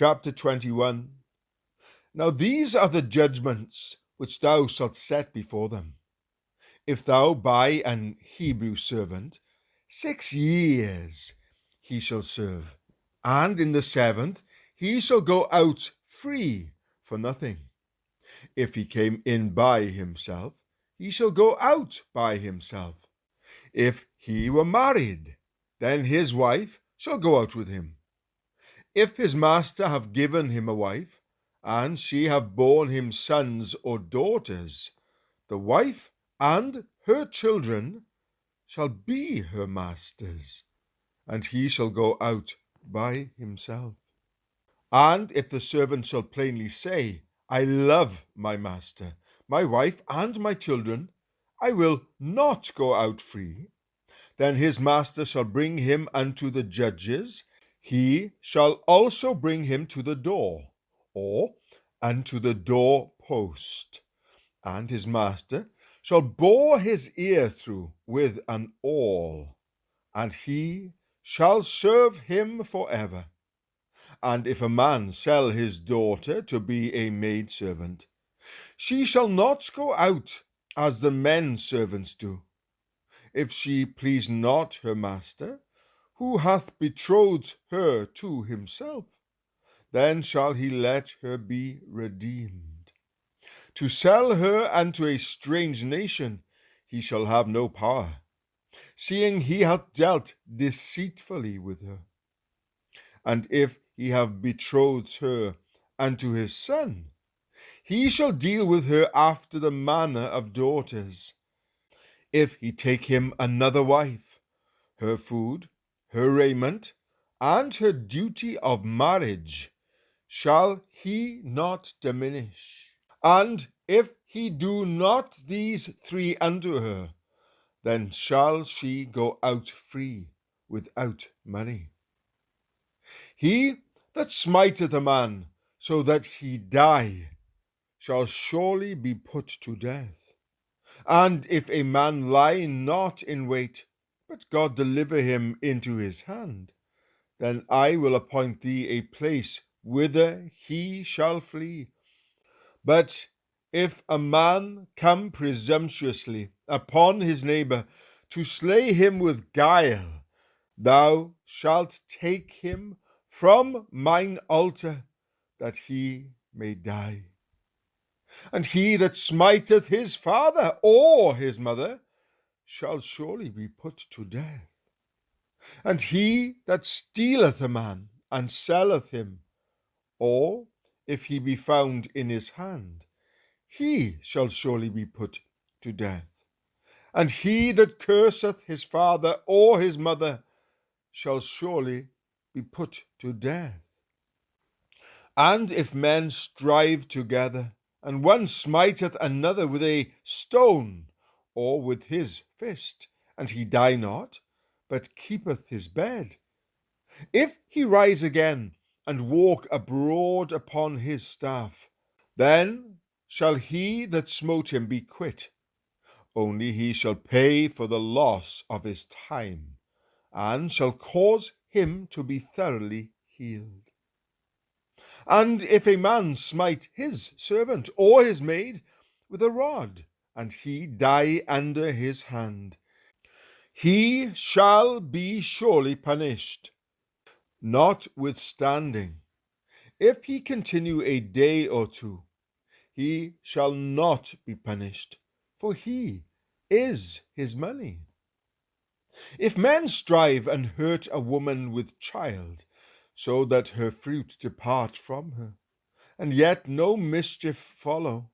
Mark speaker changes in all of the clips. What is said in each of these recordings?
Speaker 1: Chapter 21. Now these are the judgments which thou shalt set before them. If thou buy an Hebrew servant, 6 years he shall serve, and in the 7th he shall go out free for nothing. If he came in by himself, he shall go out by himself. If he were married, then his wife shall go out with him. If his master have given him a wife, and she have borne him sons or daughters, the wife and her children shall be her master's, and he shall go out by himself. And if the servant shall plainly say, I love my master, my wife, and my children, I will not go out free, then his master shall bring him unto the judges. He shall also bring him to the door, or unto the door post, and his master shall bore his ear through with an awl, and he shall serve him forever. And if a man sell his daughter to be a maidservant, she shall not go out as the men servants do. If she please not her master, who hath betrothed her to himself, then shall he let her be redeemed. To sell her unto a strange nation he shall have no power, seeing he hath dealt deceitfully with her. And if he have betrothed her unto his son, he shall deal with her after the manner of daughters. If he take him another wife, her food, her raiment, and her duty of marriage shall he not diminish. And if he do not these 3 unto her, then shall she go out free without money. He that smiteth a man so that he die shall surely be put to death. And if a man lie not in wait, but God deliver him into his hand, then I will appoint thee a place whither he shall flee. But if a man come presumptuously upon his neighbor to slay him with guile, thou shalt take him from mine altar, that he may die. And he that smiteth his father or his mother shall surely be put to death. And he that stealeth a man and selleth him, or if he be found in his hand, he shall surely be put to death. And he that curseth his father or his mother shall surely be put to death. And if men strive together, and one smiteth another with a stone, or with his fist, and he die not, but keepeth his bed, if he rise again, and walk abroad upon his staff, then shall he that smote him be quit, only he shall pay for the loss of his time, and shall cause him to be thoroughly healed. And if a man smite his servant or his maid with a rod, and he die under his hand, he shall be surely punished. Notwithstanding, if he continue a day or 2, he shall not be punished, for he is his money. If men strive and hurt a woman with child, so that her fruit depart from her, and yet no mischief follow,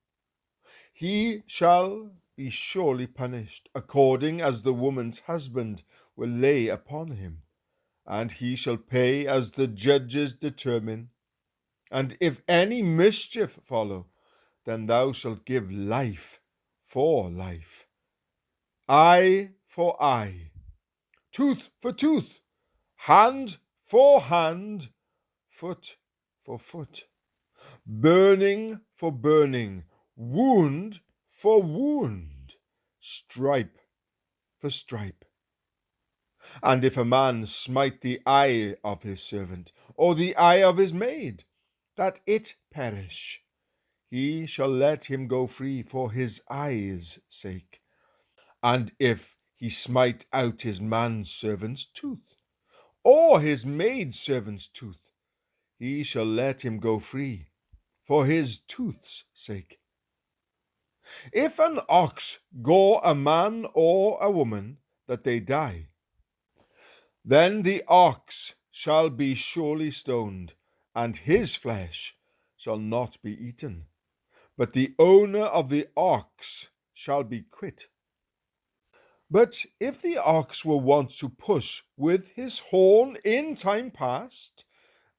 Speaker 1: he shall be surely punished, according as the woman's husband will lay upon him, and he shall pay as the judges determine. And if any mischief follow, then thou shalt give life for life, eye for eye, tooth for tooth, hand for hand, foot for foot, burning for burning, wound for wound, stripe for stripe. And if a man smite the eye of his servant, or the eye of his maid, that it perish, he shall let him go free for his eyes' sake. And if he smite out his manservant's tooth, or his maidservant's tooth, he shall let him go free for his tooth's sake. If an ox gore a man or a woman, that they die, then the ox shall be surely stoned, and his flesh shall not be eaten, but the owner of the ox shall be quit. But if the ox were wont to push with his horn in time past,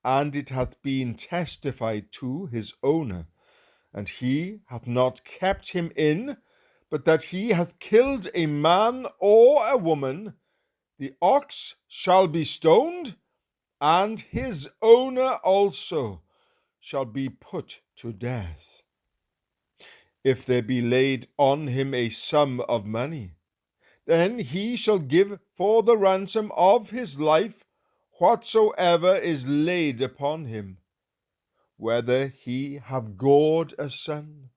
Speaker 1: and it hath been testified to his owner, and he hath not kept him in, but that he hath killed a man or a woman, the ox shall be stoned, and his owner also shall be put to death. If there be laid on him a sum of money, then he shall give for the ransom of his life whatsoever is laid upon him, whether he have gored a son,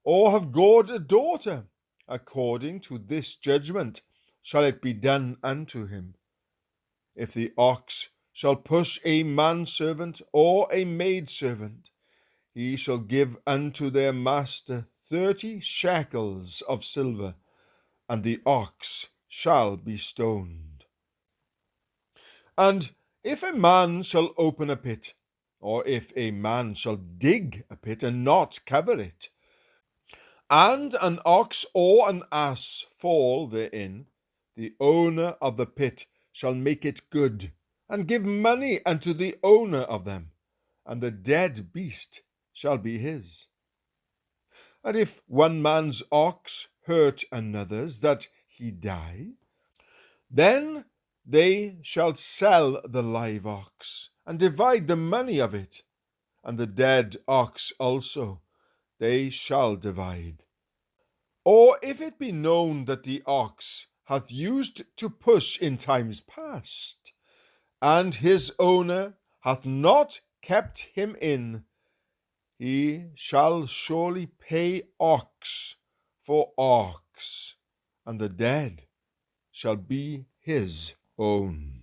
Speaker 1: or have gored a daughter, according to this judgment shall it be done unto him. If the ox shall push a manservant or a maidservant, he shall give unto their master 30 shekels of silver, and the ox shall be stoned. And if a man shall open a pit, or if a man shall dig a pit and not cover it, and an ox or an ass fall therein, the owner of the pit shall make it good, and give money unto the owner of them, and the dead beast shall be his. And if one man's ox hurt another's, that he die, then they shall sell the live ox, and divide the money of it, and the dead ox also they shall divide. Or if it be known that the ox hath used to push in times past, and his owner hath not kept him in, he shall surely pay ox for ox, and the dead shall be his own.